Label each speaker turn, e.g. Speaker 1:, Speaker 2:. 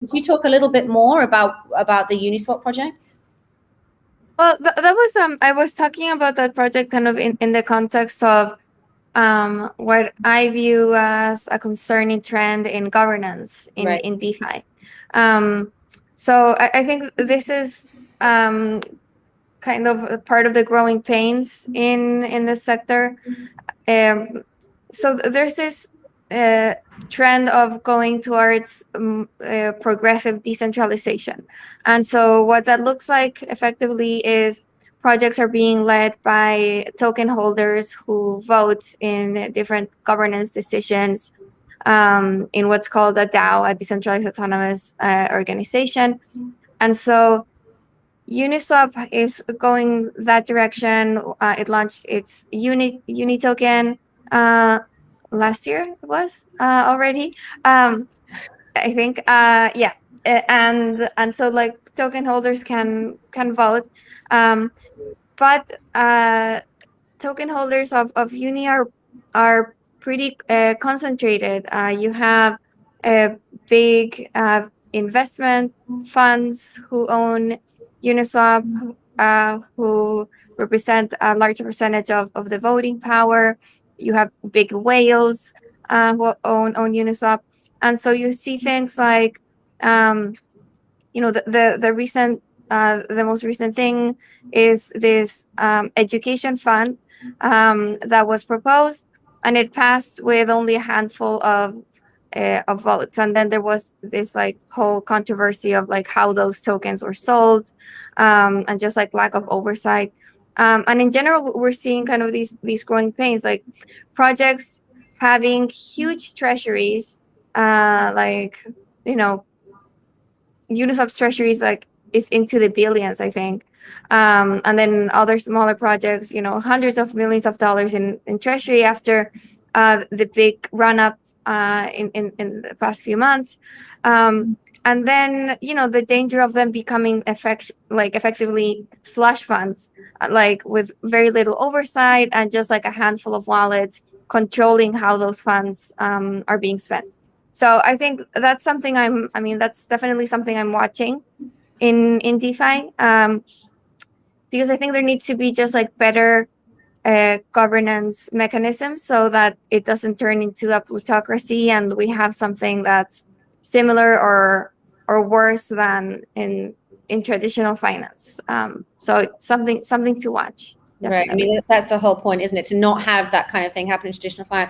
Speaker 1: Could you talk a little bit more about the Uniswap project?
Speaker 2: Well, that was I was talking about that project kind of in the context of what I view as a concerning trend in governance in DeFi. So I think this is kind of part of the growing pains in this sector. So there's this trend of going towards progressive decentralization. And so what that looks like effectively is projects are being led by token holders who vote in different governance decisions in what's called a DAO, a Decentralized Autonomous Organization. And so Uniswap is going that direction. It launched its Uni token last year. It was already. I think. Yeah. And so like token holders can vote, but token holders of Uni are pretty concentrated. You have big investment funds who own Uniswap, who represent a larger percentage of the voting power. You have big whales who own Uniswap, and so you see things like, the recent, the most recent thing is this education fund that was proposed, and it passed with only a handful of votes. And then there was this like whole controversy of like how those tokens were sold, and just like lack of oversight. And in general, we're seeing kind of these growing pains, like projects having huge treasuries, like, Uniswap's treasuries like is into the billions, I think. And then other smaller projects, hundreds of millions of dollars in treasury after the big run up in the past few months. And then, the danger of them becoming effectively slush funds, like with very little oversight and just like a handful of wallets controlling how those funds are being spent. So I think that's something that's definitely something I'm watching in DeFi, because I think there needs to be just like better governance mechanisms so that it doesn't turn into a plutocracy and we have something that's similar or worse than in traditional finance. So something to watch.
Speaker 1: Definitely. Right. I mean, that's the whole point, isn't it? To not have that kind of thing happen in traditional finance.